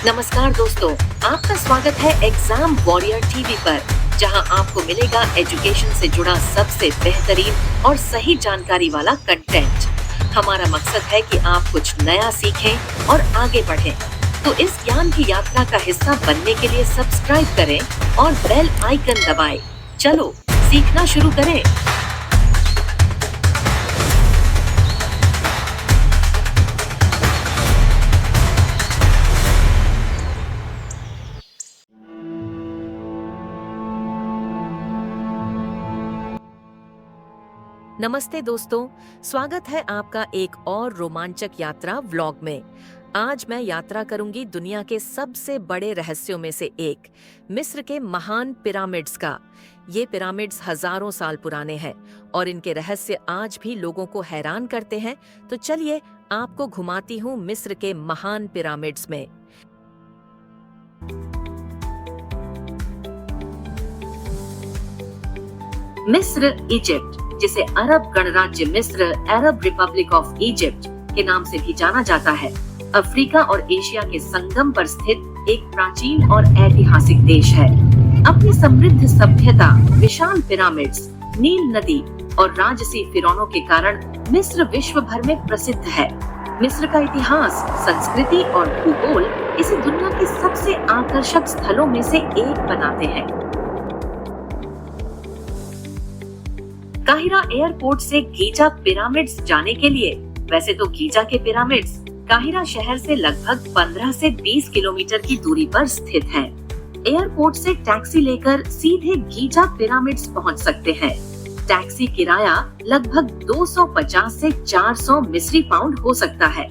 नमस्कार दोस्तों, आपका स्वागत है एग्जाम वॉरियर टीवी पर, जहां आपको मिलेगा एजुकेशन से जुड़ा सबसे बेहतरीन और सही जानकारी वाला कंटेंट। हमारा मकसद है कि आप कुछ नया सीखें और आगे बढ़ें। तो इस ज्ञान की यात्रा का हिस्सा बनने के लिए सब्सक्राइब करें और बेल आइकन दबाएं। चलो सीखना शुरू करें। नमस्ते दोस्तों, स्वागत है आपका एक और रोमांचक यात्रा व्लॉग में। आज मैं यात्रा करूंगी दुनिया के सबसे बड़े रहस्यों में से एक, मिस्र के महान पिरामिड्स का। ये पिरामिड्स हजारों साल पुराने हैं और इनके रहस्य आज भी लोगों को हैरान करते हैं। तो चलिए आपको घुमाती हूँ मिस्र के महान पिरामिड्स में। मिस्र, इजिप्ट, जिसे अरब गणराज्य मिस्र, अरब रिपब्लिक ऑफ इजिप्ट के नाम से भी जाना जाता है, अफ्रीका और एशिया के संगम पर स्थित एक प्राचीन और ऐतिहासिक देश है। अपनी समृद्ध सभ्यता, विशाल पिरामिड्स, नील नदी और राजसी फिरौनों के कारण मिस्र विश्व भर में प्रसिद्ध है। मिस्र का इतिहास, संस्कृति और भूगोल इसे दुनिया के सबसे आकर्षक स्थलों में से एक बनाते हैं। काहिरा एयरपोर्ट से गीजा पिरामिड्स जाने के लिए, वैसे तो गीजा के पिरामिड्स काहिरा शहर से लगभग 15 से 20 किलोमीटर की दूरी पर स्थित हैं। एयरपोर्ट से टैक्सी लेकर सीधे गीजा पिरामिड्स पहुंच सकते हैं। टैक्सी किराया लगभग 250 से 400 मिस्री पाउंड हो सकता है।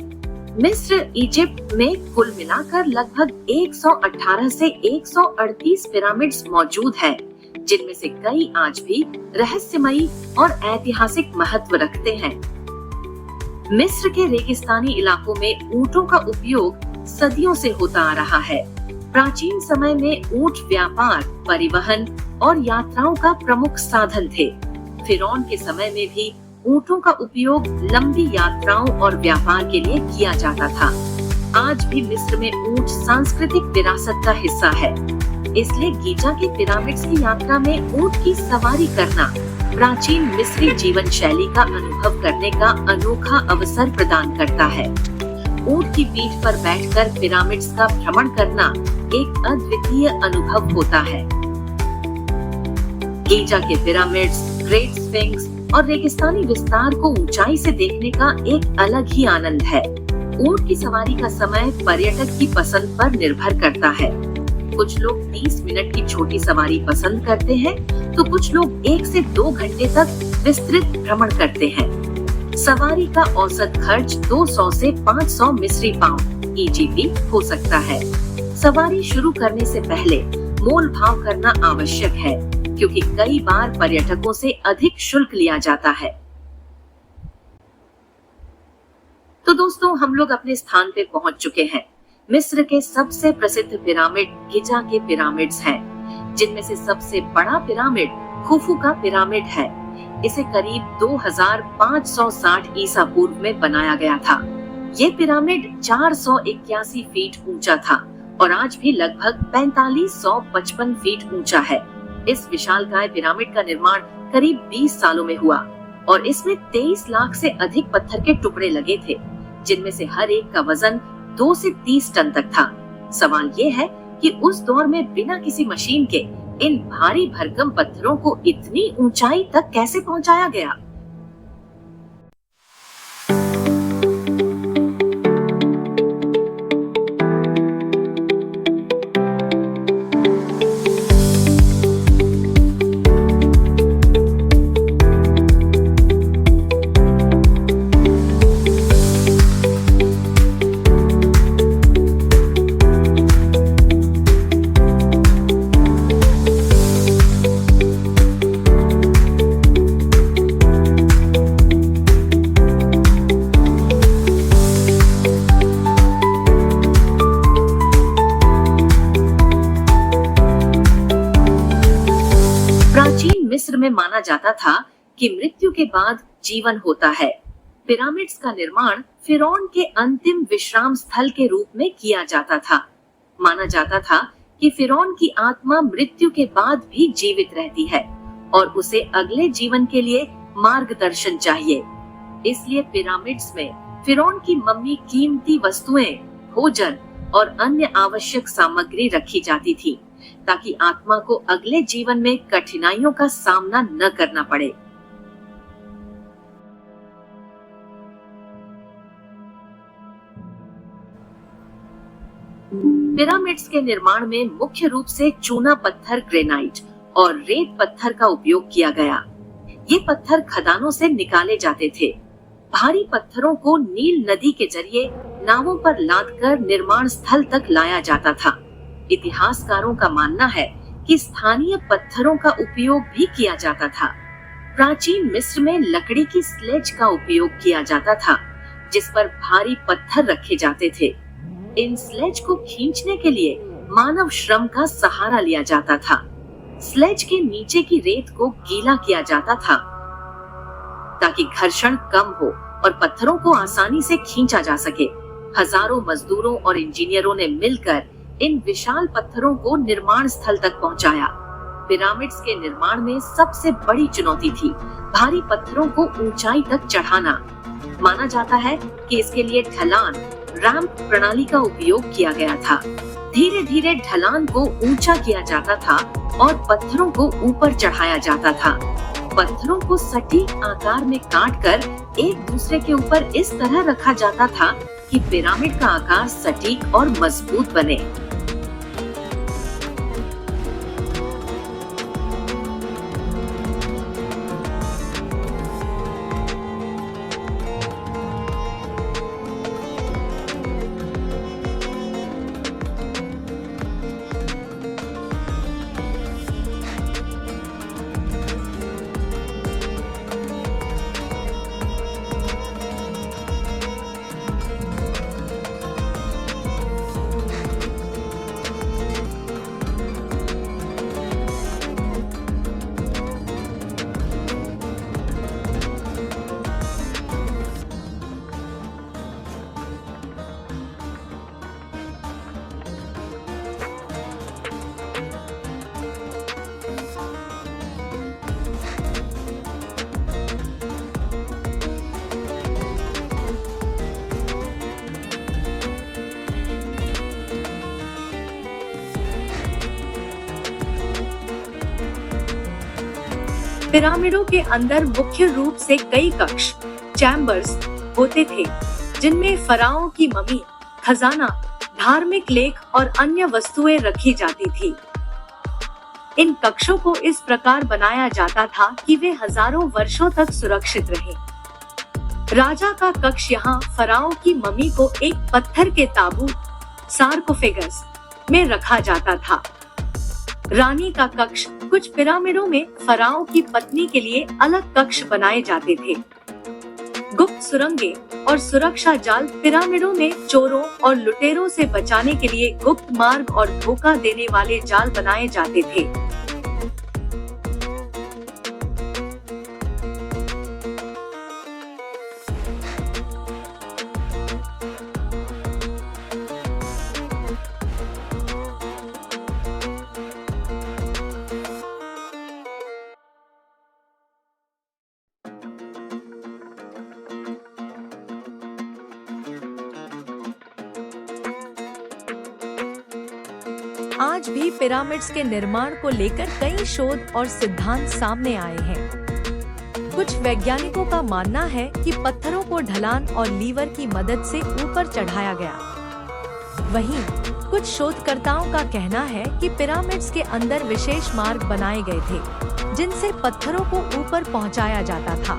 मिस्र, इजिप्ट में कुल मिलाकर लगभग 118 से 138 पिरामिड्स मौजूद है, जिनमें से कई आज भी रहस्यमयी और ऐतिहासिक महत्व रखते हैं। मिस्र के रेगिस्तानी इलाकों में ऊंटों का उपयोग सदियों से होता आ रहा है। प्राचीन समय में ऊंट व्यापार, परिवहन और यात्राओं का प्रमुख साधन थे। फिरौन के समय में भी ऊंटों का उपयोग लंबी यात्राओं और व्यापार के लिए किया जाता था। आज भी मिस्र में ऊंट सांस्कृतिक विरासत का हिस्सा है, इसलिए गीजा के पिरामिड्स की यात्रा में ऊंट की सवारी करना प्राचीन मिस्री जीवन शैली का अनुभव करने का अनोखा अवसर प्रदान करता है। ऊंट की पीठ पर बैठकर पिरामिड्स का भ्रमण करना एक अद्वितीय अनुभव होता है। गीजा के पिरामिड्स, ग्रेट स्फिंक्स और रेगिस्तानी विस्तार को ऊंचाई से देखने का एक अलग ही आनंद है। ऊंट की सवारी का समय पर्यटक की पसंद पर निर्भर करता है। कुछ लोग 30 मिनट की छोटी सवारी पसंद करते हैं, तो कुछ लोग 1 से 2 घंटे तक विस्तृत भ्रमण करते हैं। सवारी का औसत खर्च 200 से 500 मिस्री पाउंड (EGP) हो सकता है। सवारी शुरू करने से पहले मोल भाव करना आवश्यक है, क्योंकि कई बार पर्यटकों से अधिक शुल्क लिया जाता है। तो दोस्तों, हम लोग अपने स्थान पे पहुंच चुके हैं। मिस्र के सबसे प्रसिद्ध पिरामिड गिजा के पिरामिड्स हैं, जिनमें से सबसे बड़ा पिरामिड खुफू का पिरामिड है। इसे करीब 2560 ईसा पूर्व में बनाया गया था। ये पिरामिड 481 फीट ऊंचा था और आज भी लगभग 4555 फीट ऊंचा है। इस विशालकाय पिरामिड का निर्माण करीब 20 सालों में हुआ और इसमें 23 लाख से अधिक पत्थर के टुकड़े लगे थे, जिनमें से हर एक का वजन 2 से 30 टन तक था। सवाल ये है कि उस दौर में बिना किसी मशीन के इन भारी भरकम पत्थरों को इतनी ऊंचाई तक कैसे पहुंचाया गया? प्राचीन मिस्र में माना जाता था कि मृत्यु के बाद जीवन होता है। पिरामिड्स का निर्माण फिरौन के अंतिम विश्राम स्थल के रूप में किया जाता था। माना जाता था कि फिरौन की आत्मा मृत्यु के बाद भी जीवित रहती है और उसे अगले जीवन के लिए मार्गदर्शन चाहिए। इसलिए पिरामिड्स में फिरौन की मम्मी कीमती वस्तुएं, भोजन और अन्य आवश्यक सामग्री रखी जाती थी ताकि आत्मा को अगले जीवन में कठिनाइयों का सामना न करना पड़े। पिरामिड्स के निर्माण में मुख्य रूप से चूना पत्थर, ग्रेनाइट और रेत पत्थर का उपयोग किया गया। ये पत्थर खदानों से निकाले जाते थे। भारी पत्थरों को नील नदी के जरिए नावों पर लादकर निर्माण स्थल तक लाया जाता था। इतिहासकारों का मानना है कि स्थानीय पत्थरों का उपयोग भी किया जाता था। प्राचीन मिस्र में लकड़ी की स्लेज का उपयोग किया जाता था, जिस पर भारी पत्थर रखे जाते थे। इन स्लेज को खींचने के लिए मानव श्रम का सहारा लिया जाता था। स्लेज के नीचे की रेत को गीला किया जाता था ताकि घर्षण कम हो और पत्थरों को आसानी से खींचा जा सके। हजारों मजदूरों और इंजीनियरों ने मिलकर इन विशाल पत्थरों को निर्माण स्थल तक पहुंचाया। पिरामिड्स के निर्माण में सबसे बड़ी चुनौती थी भारी पत्थरों को ऊंचाई तक चढ़ाना। माना जाता है कि इसके लिए ढलान, रैंप प्रणाली का उपयोग किया गया था। धीरे धीरे ढलान को ऊंचा किया जाता था और पत्थरों को ऊपर चढ़ाया जाता था। पत्थरों को सटीक आकार में काटकर एक दूसरे के ऊपर इस तरह रखा जाता था कि पिरामिड का आकार सटीक और मजबूत बने। पिरामिडों के अंदर मुख्य रूप से कई कक्ष, चैम्बर्स होते थे, जिनमें फराओं की मम्मी, खजाना, धार्मिक लेख और अन्य वस्तुएं रखी जाती थी। इन कक्षों को इस प्रकार बनाया जाता था कि वे हजारों वर्षों तक सुरक्षित रहें। राजा का कक्ष यहाँ फराओं की मम्मी को एक पत्थर के ताबूत, सार्कोफेगस में रखा जाता था। रानी का कक्ष, कुछ पिरामिडों में फराओं की पत्नी के लिए अलग कक्ष बनाए जाते थे। गुप्त सुरंगें और सुरक्षा जाल, पिरामिडों में चोरों और लुटेरों से बचाने के लिए गुप्त मार्ग और धोखा देने वाले जाल बनाए जाते थे। आज भी पिरामिड्स के निर्माण को लेकर कई शोध और सिद्धांत सामने आए हैं। कुछ वैज्ञानिकों का मानना है कि पत्थरों को ढलान और लीवर की मदद से ऊपर चढ़ाया गया। वहीं कुछ शोधकर्ताओं का कहना है कि पिरामिड्स के अंदर विशेष मार्ग बनाए गए थे, जिनसे पत्थरों को ऊपर पहुंचाया जाता था।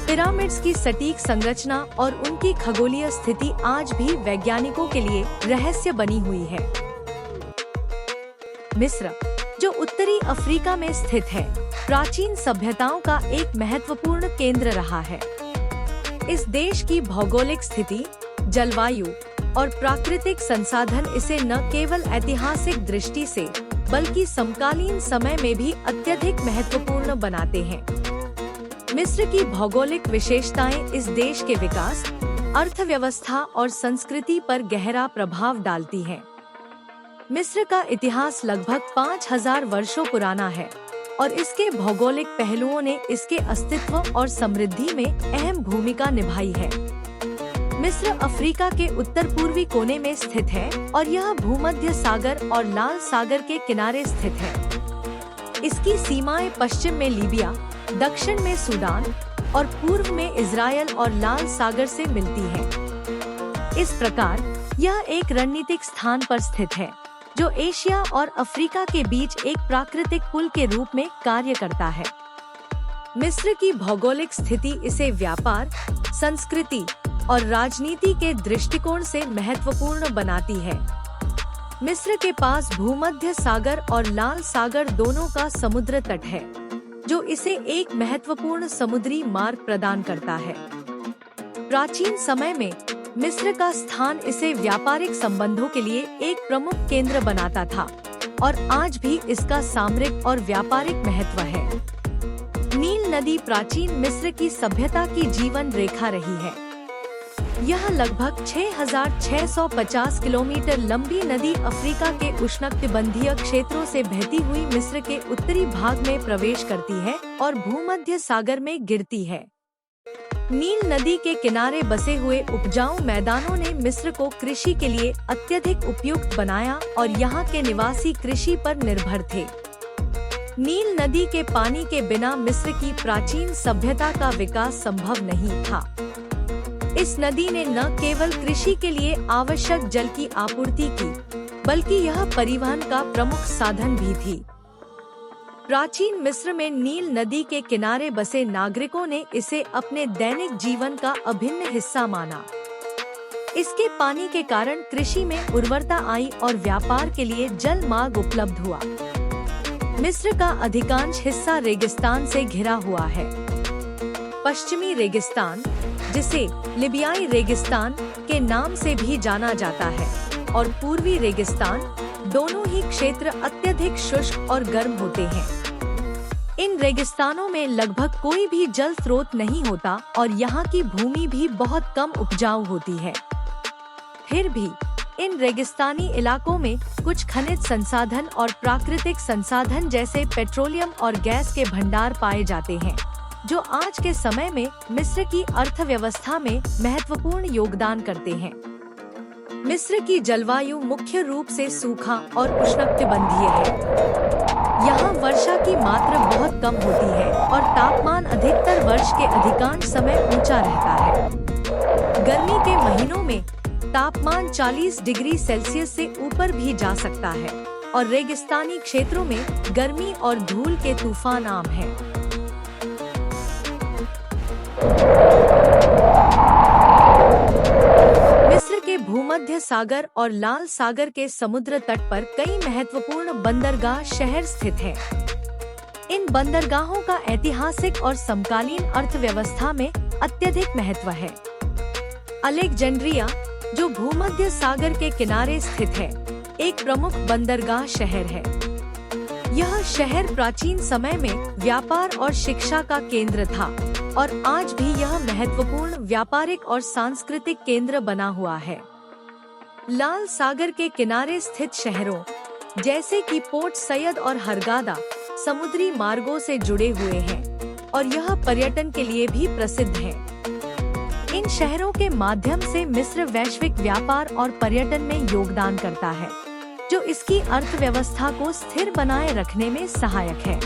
पिरामिड्स की सटीक संरचना और उनकी खगोलीय स्थिति आज भी वैज्ञानिकों के लिए रहस्य बनी हुई है। मिस्र, जो उत्तरी अफ्रीका में स्थित है, प्राचीन सभ्यताओं का एक महत्वपूर्ण केंद्र रहा है। इस देश की भौगोलिक स्थिति, जलवायु और प्राकृतिक संसाधन इसे न केवल ऐतिहासिक दृष्टि से बल्कि समकालीन समय में भी अत्यधिक महत्वपूर्ण बनाते हैं। मिस्र की भौगोलिक विशेषताएं इस देश के विकास, अर्थव्यवस्था और संस्कृति पर गहरा प्रभाव डालती हैं। मिस्र का इतिहास लगभग 5000 वर्षों पुराना है और इसके भौगोलिक पहलुओं ने इसके अस्तित्व और समृद्धि में अहम भूमिका निभाई है। मिस्र अफ्रीका के उत्तर पूर्वी कोने में स्थित है और यह भूमध्य सागर और लाल सागर के किनारे स्थित है। इसकी सीमाएं पश्चिम में लीबिया, दक्षिण में सूडान और पूर्व में इजराइल और लाल सागर से मिलती हैं। इस प्रकार यह एक रणनीतिक स्थान पर स्थित है जो एशिया और अफ्रीका के बीच एक प्राकृतिक पुल के रूप में कार्य करता है। मिस्र की भौगोलिक स्थिति इसे व्यापार, संस्कृति और राजनीति के दृष्टिकोण से महत्वपूर्ण बनाती है। मिस्र के पास भूमध्य सागर और लाल सागर दोनों का समुद्र तट है, जो इसे एक महत्वपूर्ण समुद्री मार्ग प्रदान करता है। प्राचीन समय में मिस्र का स्थान इसे व्यापारिक संबंधों के लिए एक प्रमुख केंद्र बनाता था और आज भी इसका सामरिक और व्यापारिक महत्व है। नील नदी प्राचीन मिस्र की सभ्यता की जीवन रेखा रही है। यह लगभग 6650 किलोमीटर लंबी नदी अफ्रीका के उष्णकटिबंधीय क्षेत्रों से बहती हुई मिस्र के उत्तरी भाग में प्रवेश करती है और भूमध्य सागर में गिरती है। नील नदी के किनारे बसे हुए उपजाऊ मैदानों ने मिस्र को कृषि के लिए अत्यधिक उपयुक्त बनाया और यहाँ के निवासी कृषि पर निर्भर थे। नील नदी के पानी के बिना मिस्र की प्राचीन सभ्यता का विकास संभव नहीं था। इस नदी ने न केवल कृषि के लिए आवश्यक जल की आपूर्ति की, बल्कि यह परिवहन का प्रमुख साधन भी थी। प्राचीन मिस्र में नील नदी के किनारे बसे नागरिकों ने इसे अपने दैनिक जीवन का अभिन्न हिस्सा माना। इसके पानी के कारण कृषि में उर्वरता आई और व्यापार के लिए जल मार्ग उपलब्ध हुआ। मिस्र का अधिकांश हिस्सा रेगिस्तान से घिरा हुआ है। पश्चिमी रेगिस्तान, जिसे लिबियाई रेगिस्तान के नाम से भी जाना जाता है, और पूर्वी रेगिस्तान, दोनों ही क्षेत्र अत्यधिक शुष्क और गर्म होते हैं। इन रेगिस्तानों में लगभग कोई भी जल स्रोत नहीं होता और यहाँ की भूमि भी बहुत कम उपजाऊ होती है। फिर भी इन रेगिस्तानी इलाकों में कुछ खनिज संसाधन और प्राकृतिक संसाधन जैसे पेट्रोलियम और गैस के भंडार पाए जाते हैं, जो आज के समय में मिस्र की अर्थव्यवस्था में महत्वपूर्ण योगदान करते हैं। मिस्र की जलवायु मुख्य रूप से सूखा और उष्णकटिबंधीय है। यहाँ वर्षा की मात्रा बहुत कम होती है और तापमान अधिकतर वर्ष के अधिकांश समय ऊंचा रहता है। गर्मी के महीनों में तापमान 40 डिग्री सेल्सियस से ऊपर भी जा सकता है और रेगिस्तानी क्षेत्रों में गर्मी और धूल के तूफान आम हैं। मिस्र के भूमध्य सागर और लाल सागर के समुद्र तट पर कई महत्वपूर्ण बंदरगाह शहर स्थित हैं। इन बंदरगाहों का ऐतिहासिक और समकालीन अर्थव्यवस्था में अत्यधिक महत्व है। अलेक्जेंड्रिया, जो भूमध्य सागर के किनारे स्थित है, एक प्रमुख बंदरगाह शहर है। यह शहर प्राचीन समय में व्यापार और शिक्षा का केंद्र था और आज भी यह महत्वपूर्ण व्यापारिक और सांस्कृतिक केंद्र बना हुआ है। लाल सागर के किनारे स्थित शहरों जैसे कि पोर्ट सैयद और हरगादा समुद्री मार्गों से जुड़े हुए हैं और यह पर्यटन के लिए भी प्रसिद्ध है। इन शहरों के माध्यम से मिस्र वैश्विक व्यापार और पर्यटन में योगदान करता है, जो इसकी अर्थव्यवस्था को स्थिर बनाए रखने में सहायक है।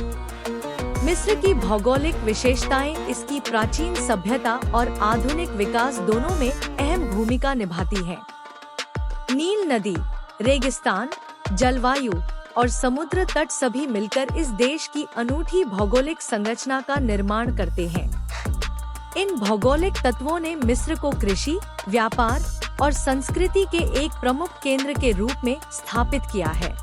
मिस्र की भौगोलिक विशेषताएं इसकी प्राचीन सभ्यता और आधुनिक विकास दोनों में अहम भूमिका निभाती हैं। नील नदी, रेगिस्तान, जलवायु और समुद्र तट सभी मिलकर इस देश की अनूठी भौगोलिक संरचना का निर्माण करते हैं। इन भौगोलिक तत्वों ने मिस्र को कृषि, व्यापार और संस्कृति के एक प्रमुख केंद्र के रूप में स्थापित किया है।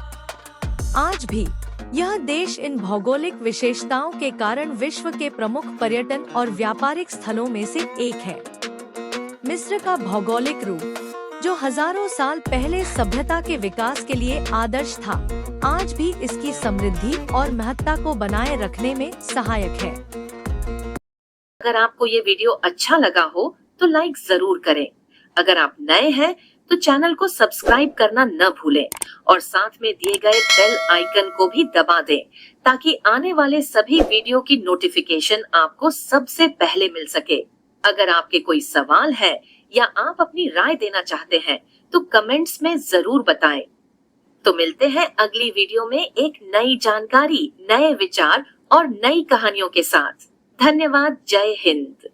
आज भी यह देश इन भौगोलिक विशेषताओं के कारण विश्व के प्रमुख पर्यटन और व्यापारिक स्थलों में से एक है। मिस्र का भौगोलिक रूप, जो हजारों साल पहले सभ्यता के विकास के लिए आदर्श था, आज भी इसकी समृद्धि और महत्ता को बनाए रखने में सहायक है। अगर आपको ये वीडियो अच्छा लगा हो तो लाइक जरूर करें। अगर आप नए हैं तो चैनल को सब्सक्राइब करना न भूलें और साथ में दिए गए बेल आइकन को भी दबा दें ताकि आने वाले सभी वीडियो की नोटिफिकेशन आपको सबसे पहले मिल सके। अगर आपके कोई सवाल है या आप अपनी राय देना चाहते हैं तो कमेंट्स में जरूर बताएं। तो मिलते हैं अगली वीडियो में एक नई जानकारी, नए विचार और नई कहानियों के साथ। धन्यवाद। जय हिंद।